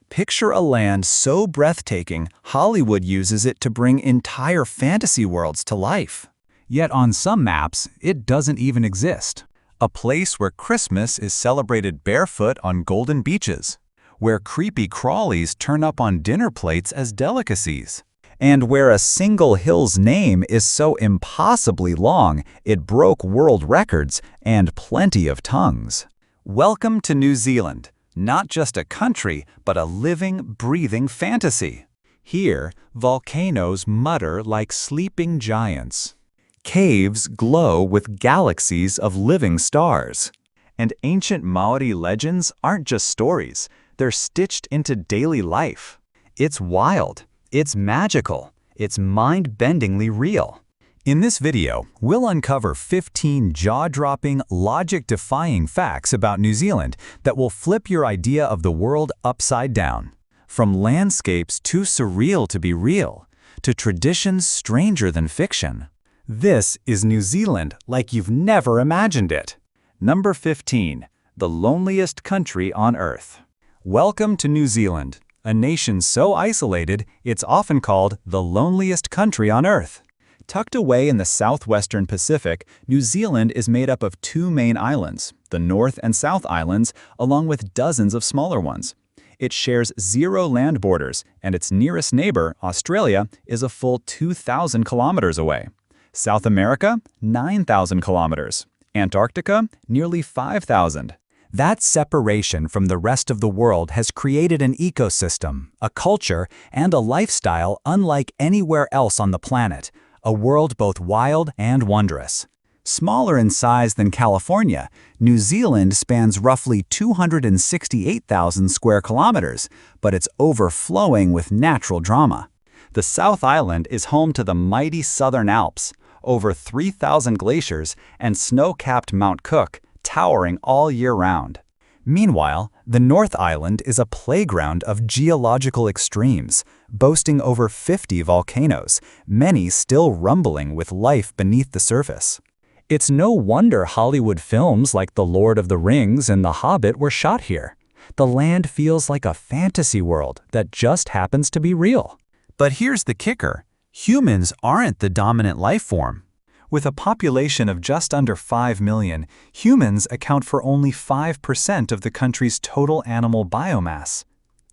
Picture a land so breathtaking, Hollywood uses it to bring entire fantasy worlds to life. Yet on some maps, it doesn't even exist. A place where Christmas is celebrated barefoot on golden beaches, where creepy crawlies turn up on dinner plates as delicacies, and where a single hill's name is so impossibly long it broke world records and plenty of tongues. Welcome to New Zealand, not just a country, but a living, breathing fantasy. Here, volcanoes mutter like sleeping giants. Caves glow with galaxies of living stars. And ancient Maori legends aren't just stories, they're stitched into daily life. It's wild, it's magical, it's mind-bendingly real. In this video, we'll uncover 15 jaw-dropping, logic-defying facts about New Zealand that will flip your idea of the world upside down. From landscapes too surreal to be real, to traditions stranger than fiction. This is New Zealand like you've never imagined it. Number 15. The loneliest country on Earth. Welcome to New Zealand, a nation so isolated it's often called the loneliest country on Earth. Tucked away in the southwestern Pacific, New Zealand is made up of two main islands, the North and South Islands, along with dozens of smaller ones. It shares 0 land borders, and its nearest neighbor, Australia, is a full 2,000 kilometers away. South America, 9,000 kilometers. Antarctica, nearly 5,000. That separation from the rest of the world has created an ecosystem, a culture, and a lifestyle unlike anywhere else on the planet, a world both wild and wondrous. Smaller in size than California, New Zealand spans roughly 268,000 square kilometers, but it's overflowing with natural drama. The South Island is home to the mighty Southern Alps, over 3,000 glaciers, and snow-capped Mount Cook, towering all year round. Meanwhile, the North Island is a playground of geological extremes, boasting over 50 volcanoes, many still rumbling with life beneath the surface. It's no wonder Hollywood films like The Lord of the Rings and The Hobbit were shot here. The land feels like a fantasy world that just happens to be real. But here's the kicker. Humans aren't the dominant life form. With a population of just under 5 million, humans account for only 5% of the country's total animal biomass.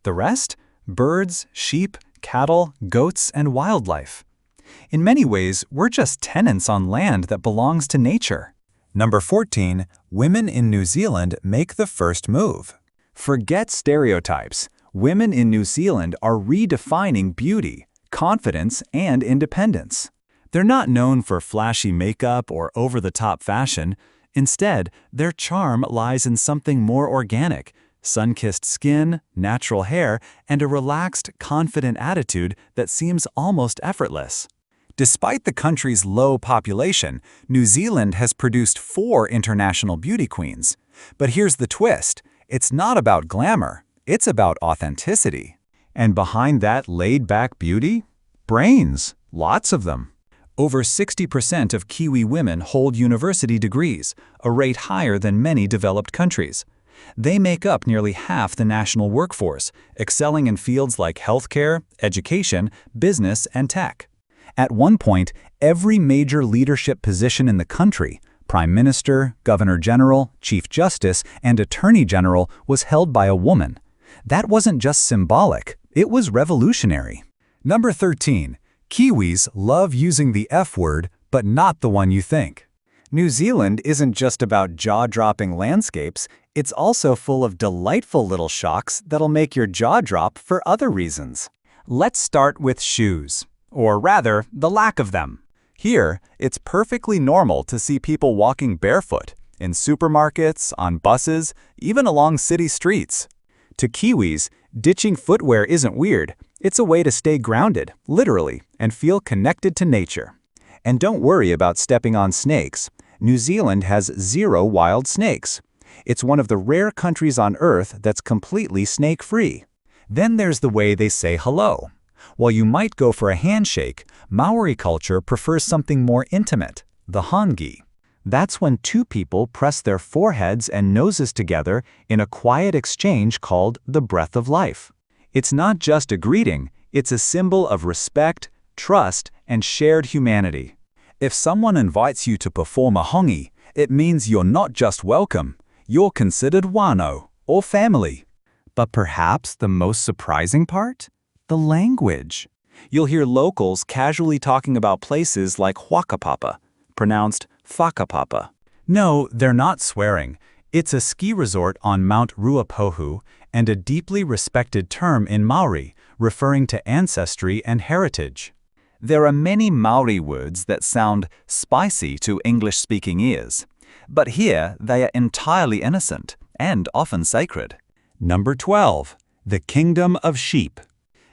The rest? Birds, sheep, cattle, goats, and wildlife. In many ways, we're just tenants on land that belongs to nature. Number 14. Women in New Zealand make the first move. Forget stereotypes. Women in New Zealand are redefining beauty, confidence, and independence. They're not known for flashy makeup or over-the-top fashion. Instead, their charm lies in something more organic: sun-kissed skin, natural hair, and a relaxed, confident attitude that seems almost effortless. Despite the country's low population, New Zealand has produced 4 international beauty queens. But here's the twist: it's not about glamour, it's about authenticity. And behind that laid-back beauty? Brains. Lots of them. Over 60% of Kiwi women hold university degrees, a rate higher than many developed countries. They make up nearly half the national workforce, excelling in fields like healthcare, education, business, and tech. At one point, every major leadership position in the country, Prime Minister, Governor General, Chief Justice, and Attorney General, was held by a woman. That wasn't just symbolic, it was revolutionary. Number 13. Kiwis love using the F word, but not the one you think. New Zealand isn't just about jaw-dropping landscapes, it's also full of delightful little shocks that'll make your jaw drop for other reasons. Let's start with shoes, or rather, the lack of them. Here, it's perfectly normal to see people walking barefoot, in supermarkets, on buses, even along city streets. To Kiwis, ditching footwear isn't weird. It's a way to stay grounded, literally, and feel connected to nature. And don't worry about stepping on snakes. New Zealand has 0 wild snakes. It's one of the rare countries on Earth that's completely snake-free. Then there's the way they say hello. While you might go for a handshake, Maori culture prefers something more intimate, the hangi. That's when 2 people press their foreheads and noses together in a quiet exchange called the breath of life. It's not just a greeting, it's a symbol of respect, trust, and shared humanity. If someone invites you to perform a hongi, it means you're not just welcome, you're considered wano, or family. But perhaps the most surprising part? The language. You'll hear locals casually talking about places like Huakapapa, pronounced Whakapapa. No, they're not swearing. It's a ski resort on Mount Ruapohu and a deeply respected term in Maori, referring to ancestry and heritage. There are many Maori words that sound spicy to English-speaking ears, but here they are entirely innocent and often sacred. Number 12. The Kingdom of Sheep.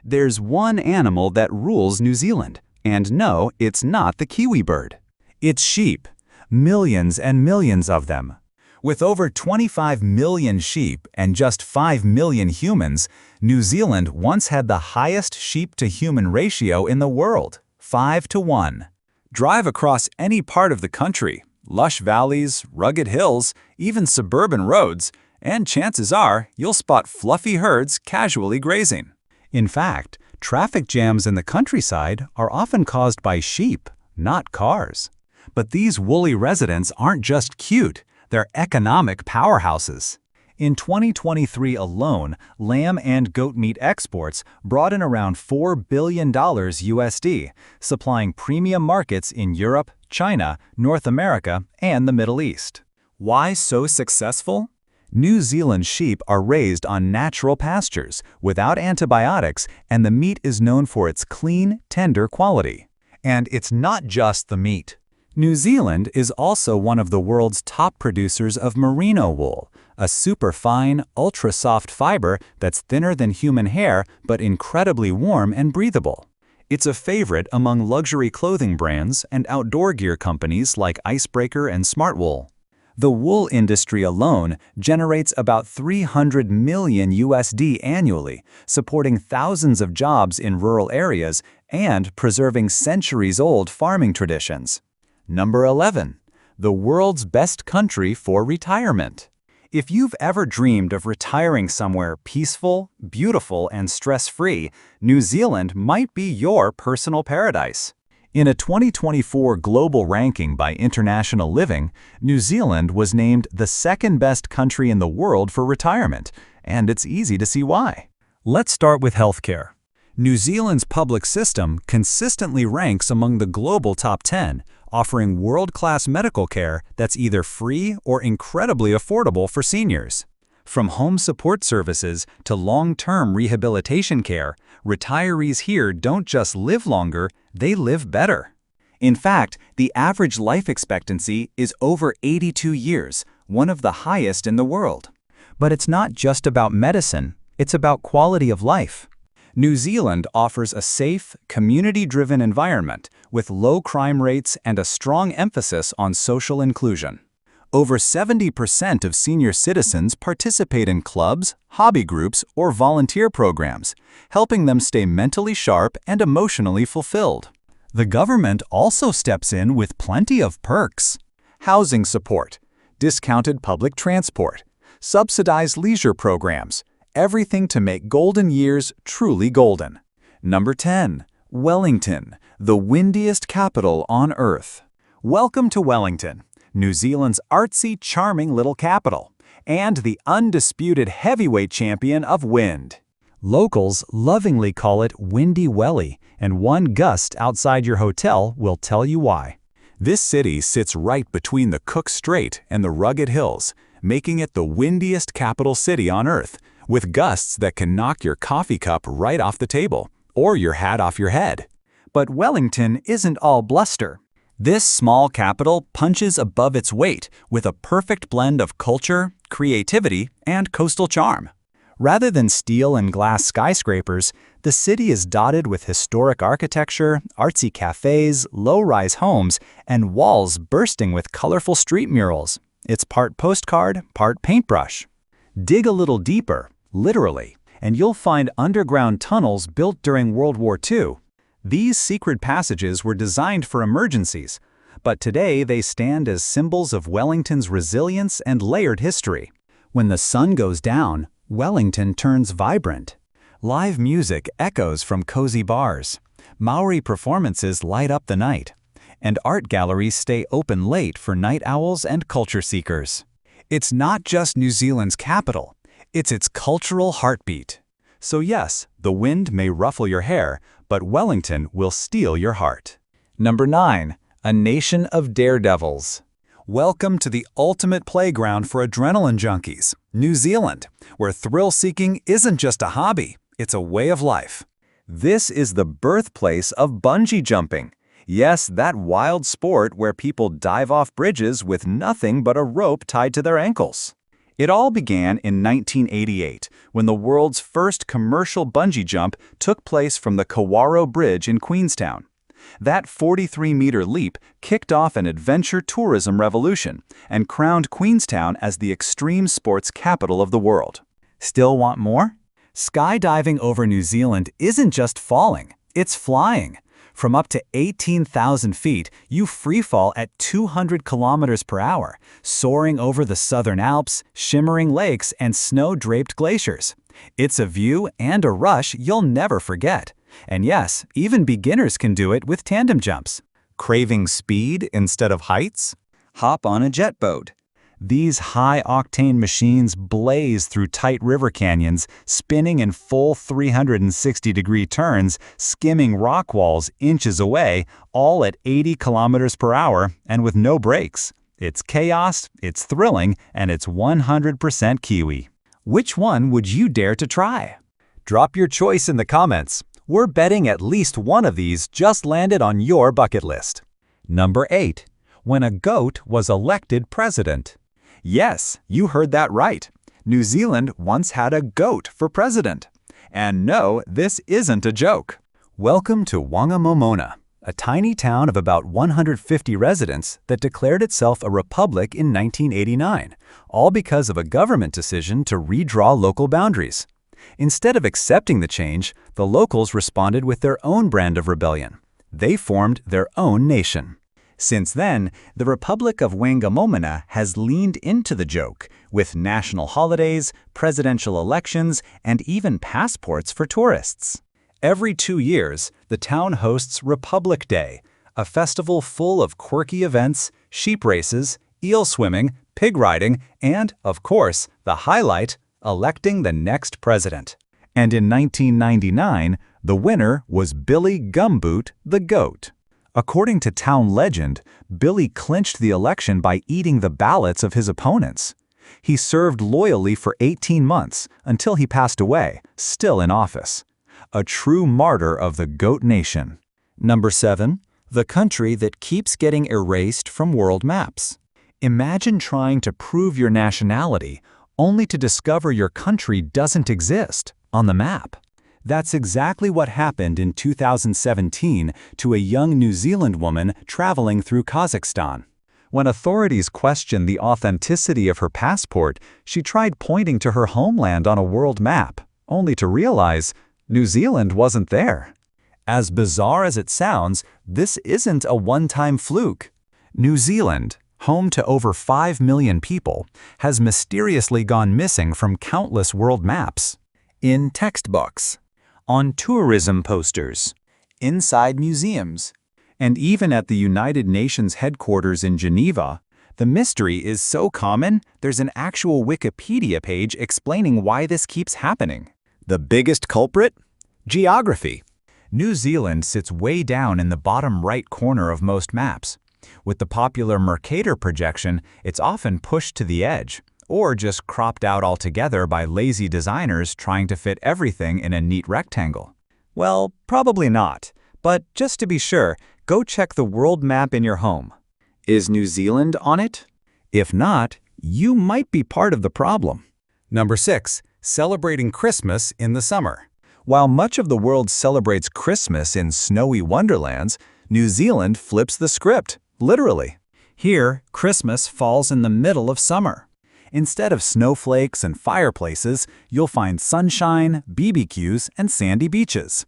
There's one animal that rules New Zealand, and no, it's not the kiwi bird. It's sheep. Millions and millions of them. With over 25 million sheep and just 5 million humans, New Zealand once had the highest sheep-to-human ratio in the world, 5:1. Drive across any part of the country, lush valleys, rugged hills, even suburban roads, and chances are you'll spot fluffy herds casually grazing. In fact, traffic jams in the countryside are often caused by sheep, not cars. But these woolly residents aren't just cute, they're economic powerhouses. In 2023 alone, lamb and goat meat exports brought in around $4 billion USD, supplying premium markets in Europe, China, North America, and the Middle East. Why so successful? New Zealand sheep are raised on natural pastures, without antibiotics, and the meat is known for its clean, tender quality. And it's not just the meat. New Zealand is also one of the world's top producers of merino wool, a superfine, ultra-soft fiber that's thinner than human hair but incredibly warm and breathable. It's a favorite among luxury clothing brands and outdoor gear companies like Icebreaker and Smartwool. The wool industry alone generates about $300 million USD annually, supporting thousands of jobs in rural areas and preserving centuries-old farming traditions. Number 11. The world's best country for retirement. If you've ever dreamed of retiring somewhere peaceful, beautiful, and stress-free, New Zealand might be your personal paradise. In a 2024 global ranking by International Living, New Zealand was named the second best country in the world for retirement, and it's easy to see why. Let's start with healthcare. New Zealand's public system consistently ranks among the global top 10, offering world-class medical care that's either free or incredibly affordable for seniors. From home support services to long-term rehabilitation care, retirees here don't just live longer, they live better. In fact, the average life expectancy is over 82 years, one of the highest in the world. But it's not just about medicine, it's about quality of life. New Zealand offers a safe, community-driven environment with low crime rates and a strong emphasis on social inclusion. Over 70% of senior citizens participate in clubs, hobby groups, or volunteer programs, helping them stay mentally sharp and emotionally fulfilled. The government also steps in with plenty of perks. Housing support, discounted public transport, subsidized leisure programs, everything to make golden years truly golden. Number 10. Wellington, the windiest capital on Earth. Welcome to Wellington, New Zealand's artsy, charming little capital, and the undisputed heavyweight champion of wind. Locals lovingly call it Windy Welly, and one gust outside your hotel will tell you why. This city sits right between the Cook Strait and the rugged hills, making it the windiest capital city on Earth, with gusts that can knock your coffee cup right off the table, or your hat off your head. But Wellington isn't all bluster. This small capital punches above its weight with a perfect blend of culture, creativity, and coastal charm. Rather than steel and glass skyscrapers, the city is dotted with historic architecture, artsy cafes, low-rise homes, and walls bursting with colorful street murals. It's part postcard, part paintbrush. Dig a little deeper, literally, and you'll find underground tunnels built during World War II. These secret passages were designed for emergencies, but today they stand as symbols of Wellington's resilience and layered history. When the sun goes down, Wellington turns vibrant. Live music echoes from cozy bars. Maori performances light up the night. And art galleries stay open late for night owls and culture seekers. It's not just New Zealand's capital, it's its cultural heartbeat. So yes, the wind may ruffle your hair, but Wellington will steal your heart. Number 9. A nation of daredevils. Welcome to the ultimate playground for adrenaline junkies, New Zealand, where thrill-seeking isn't just a hobby, it's a way of life. This is the birthplace of bungee jumping. Yes, that wild sport where people dive off bridges with nothing but a rope tied to their ankles. It all began in 1988, when the world's first commercial bungee jump took place from the Kawaro Bridge in Queenstown. That 43-meter leap kicked off an adventure tourism revolution and crowned Queenstown as the extreme sports capital of the world. Still want more? Skydiving over New Zealand isn't just falling, it's flying. From up to 18,000 feet, you freefall at 200 kilometers per hour, soaring over the southern Alps, shimmering lakes, and snow-draped glaciers. It's a view and a rush you'll never forget. And yes, even beginners can do it with tandem jumps. Craving speed instead of heights? Hop on a jet boat. These high-octane machines blaze through tight river canyons, spinning in full 360-degree turns, skimming rock walls inches away, all at 80 kilometers per hour and with no brakes. It's chaos, it's thrilling, and it's 100% Kiwi. Which one would you dare to try? Drop your choice in the comments. We're betting at least one of these just landed on your bucket list. Number 8. When a goat was elected president. Yes, you heard that right. New Zealand once had a goat for president. And no, this isn't a joke. Welcome to Wangamomona, a tiny town of about 150 residents that declared itself a republic in 1989, all because of a government decision to redraw local boundaries. Instead of accepting the change, the locals responded with their own brand of rebellion. They formed their own nation. Since then, the Republic of Wangamomona has leaned into the joke, with national holidays, presidential elections, and even passports for tourists. Every 2 years, the town hosts Republic Day, a festival full of quirky events, sheep races, eel swimming, pig riding, and, of course, the highlight, electing the next president. And in 1999, the winner was Billy Gumboot the Goat. According to town legend, Billy clinched the election by eating the ballots of his opponents. He served loyally for 18 months until he passed away, still in office. A true martyr of the Goat Nation. Number 7. The country that keeps getting erased from world maps. Imagine trying to prove your nationality only to discover your country doesn't exist on the map. That's exactly what happened in 2017 to a young New Zealand woman traveling through Kazakhstan. When authorities questioned the authenticity of her passport, she tried pointing to her homeland on a world map, only to realize New Zealand wasn't there. As bizarre as it sounds, this isn't a one-time fluke. New Zealand, home to over 5 million people, has mysteriously gone missing from countless world maps. In textbooks, on tourism posters, inside museums, and even at the United Nations headquarters in Geneva, the mystery is so common, there's an actual Wikipedia page explaining why this keeps happening. The biggest culprit? Geography. New Zealand sits way down in the bottom right corner of most maps. With the popular Mercator projection, it's often pushed to the edge, or just cropped out altogether by lazy designers trying to fit everything in a neat rectangle. Well, probably not, but just to be sure, go check the world map in your home. Is New Zealand on it? If not, you might be part of the problem. Number 6. Celebrating Christmas in the summer. While much of the world celebrates Christmas in snowy wonderlands, New Zealand flips the script, literally. Here, Christmas falls in the middle of summer. Instead of snowflakes and fireplaces, you'll find sunshine, BBQs, and sandy beaches.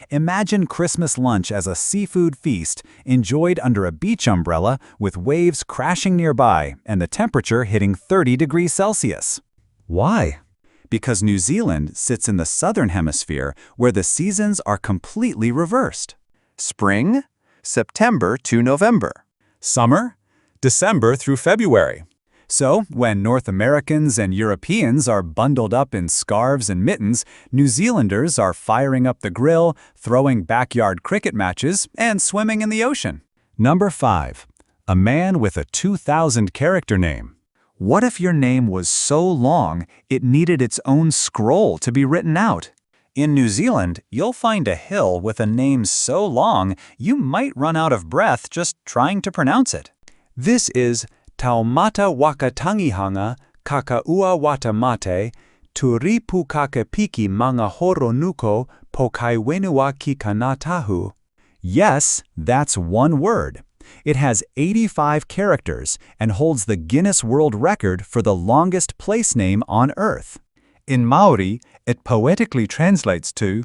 Imagine Christmas lunch as a seafood feast enjoyed under a beach umbrella with waves crashing nearby and the temperature hitting 30 degrees Celsius. Why? because New Zealand sits in the southern hemisphere where the seasons are completely reversed. Spring, September to November. Summer, December through February. So, when North Americans and Europeans are bundled up in scarves and mittens, New Zealanders are firing up the grill, throwing backyard cricket matches, and swimming in the ocean. Number 5. A man with a 2,000-character name. What if your name was so long it needed its own scroll to be written out? In New Zealand, you'll find a hill with a name so long you might run out of breath just trying to pronounce it. This is Taumata Wakatangihanga Kakaua Watamate Turipu Kakapiki Manga Horonuko Pokaiwenua Kikanatahu. Yes, that's one word. It has 85 characters and holds the Guinness World Record for the longest place name on Earth. In Maori, it poetically translates to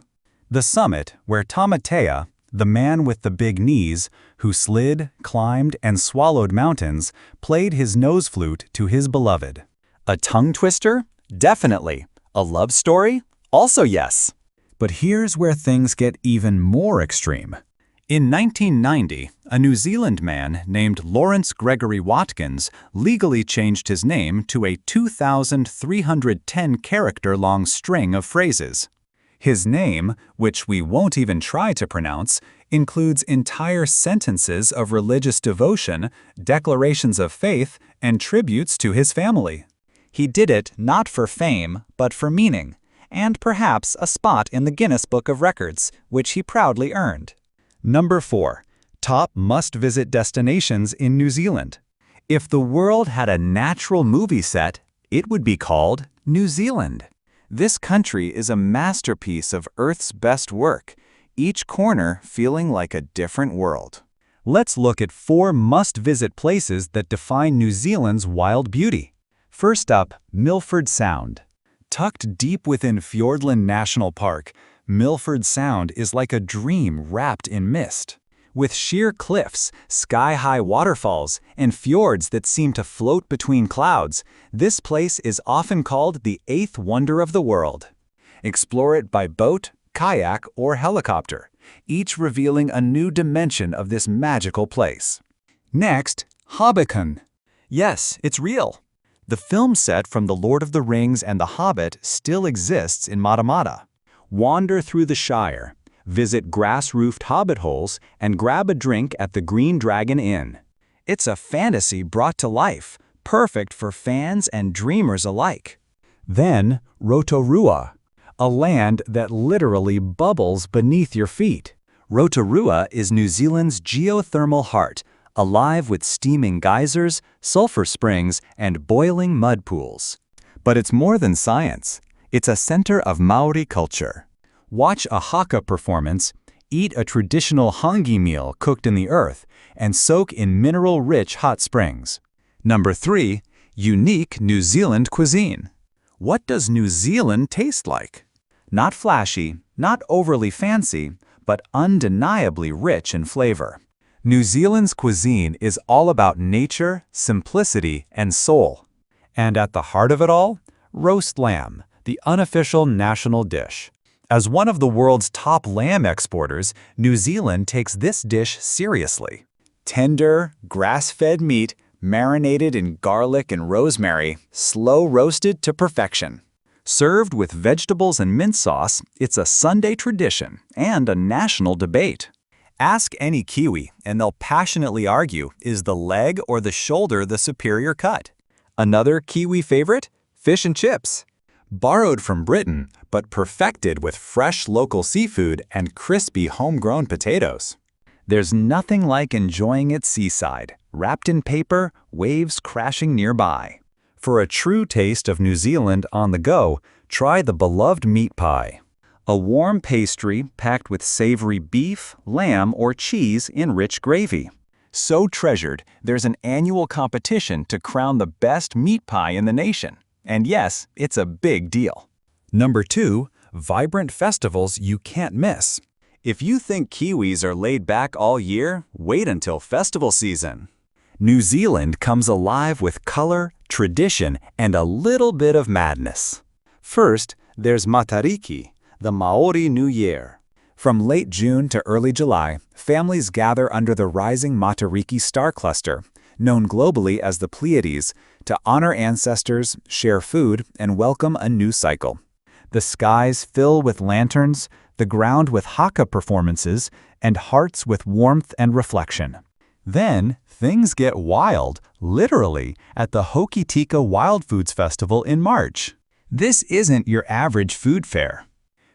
the summit where Tamatea, the man with the big knees, who slid, climbed, and swallowed mountains, played his nose flute to his beloved. A tongue twister? Definitely. A love story? Also yes. But here's where things get even more extreme. In 1990, a New Zealand man named Lawrence Gregory Watkins legally changed his name to a 2,310-character-long string of phrases. His name, which we won't even try to pronounce, includes entire sentences of religious devotion, declarations of faith, and tributes to his family. He did it not for fame, but for meaning, and perhaps a spot in the Guinness Book of Records, which he proudly earned. Number 4. Top must-visit destinations in New Zealand. If the world had a natural movie set, it would be called New Zealand. This country is a masterpiece of Earth's best work, each corner feeling like a different world. Let's look at 4 must-visit places that define New Zealand's wild beauty. First up, Milford Sound. Tucked deep within Fiordland National Park, Milford Sound is like a dream wrapped in mist. With sheer cliffs, sky-high waterfalls, and fjords that seem to float between clouds, this place is often called the 8th wonder of the world. Explore it by boat, kayak, or helicopter, each revealing a new dimension of this magical place. Next, Hobbiton. Yes, it's real. The film set from The Lord of the Rings and The Hobbit still exists in Matamata. Wander through the Shire, visit grass-roofed hobbit holes, and grab a drink at the Green Dragon Inn. It's a fantasy brought to life, perfect for fans and dreamers alike. Then, Rotorua, a land that literally bubbles beneath your feet. Rotorua is New Zealand's geothermal heart, alive with steaming geysers, sulfur springs, and boiling mud pools. But it's more than science. It's a center of Maori culture. Watch a haka performance, eat a traditional hangi meal cooked in the earth, and soak in mineral-rich hot springs. Number 3. Unique New Zealand cuisine. What does New Zealand taste like? Not flashy, not overly fancy, but undeniably rich in flavor. New Zealand's cuisine is all about nature, simplicity, and soul. And at the heart of it all, roast lamb, the unofficial national dish. As one of the world's top lamb exporters, New Zealand takes this dish seriously. Tender, grass-fed meat, marinated in garlic and rosemary, slow-roasted to perfection. Served with vegetables and mint sauce, it's a Sunday tradition and a national debate. Ask any Kiwi, and they'll passionately argue, is the leg or the shoulder the superior cut? Another Kiwi favorite? Fish and chips. Borrowed from Britain, but perfected with fresh local seafood and crispy homegrown potatoes. There's nothing like enjoying it seaside, wrapped in paper, waves crashing nearby. For a true taste of New Zealand on the go, try the beloved meat pie. A warm pastry packed with savory beef, lamb, or cheese in rich gravy. So treasured, there's an annual competition to crown the best meat pie in the nation. And yes, it's a big deal. Number 2, vibrant festivals you can't miss. If you think Kiwis are laid back all year, wait until festival season. New Zealand comes alive with color, tradition, and a little bit of madness. First, there's Matariki, the Maori New Year. From late June to early July, families gather under the rising Matariki star cluster, known globally as the Pleiades, to honor ancestors, share food, and welcome a new cycle. The skies fill with lanterns, the ground with haka performances, and hearts with warmth and reflection. Then, things get wild, literally, at the Hokitika Wild Foods Festival in March. This isn't your average food fair.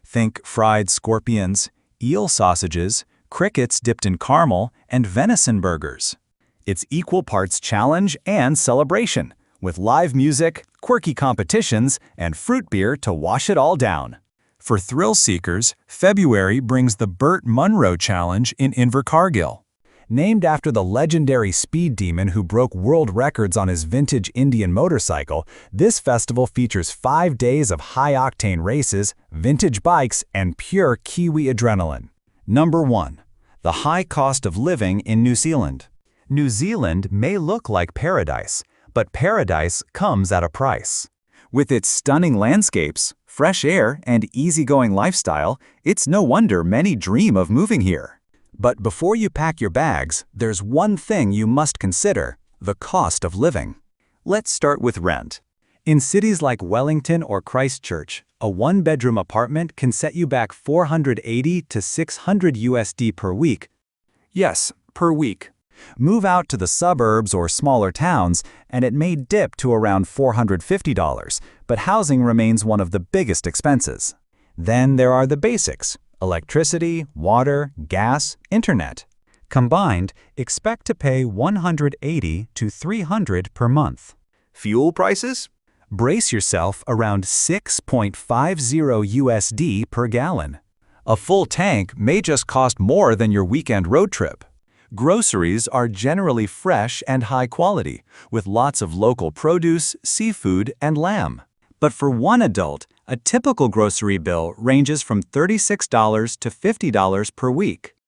Think fried scorpions, eel sausages, crickets dipped in caramel, and venison burgers. It's equal parts challenge and celebration, with live music, quirky competitions, and fruit beer to wash it all down. For thrill seekers, February brings the Burt Munro Challenge in Invercargill. Named after the legendary speed demon who broke world records on his vintage Indian motorcycle, this festival features 5 days of high-octane races, vintage bikes, and pure Kiwi adrenaline. Number 1. The high cost of living in New Zealand. New Zealand may look like paradise, but paradise comes at a price. With its stunning landscapes, fresh air, and easygoing lifestyle, it's no wonder many dream of moving here. But before you pack your bags, there's one thing you must consider: the cost of living. Let's start with rent. In cities like Wellington or Christchurch, a one-bedroom apartment can set you back $480 to $600 per week. Yes, per week. Move out to the suburbs or smaller towns, and it may dip to around $450, but housing remains one of the biggest expenses. Then there are the basics: electricity, water, gas, internet. Combined, expect to pay $180 to $300 per month. Fuel prices? Brace yourself around $6.50 per gallon. A full tank may just cost more than your weekend road trip. Groceries are generally fresh and high quality, with lots of local produce, seafood, and lamb. But for one adult, a typical grocery bill ranges from $36 to $50 per week.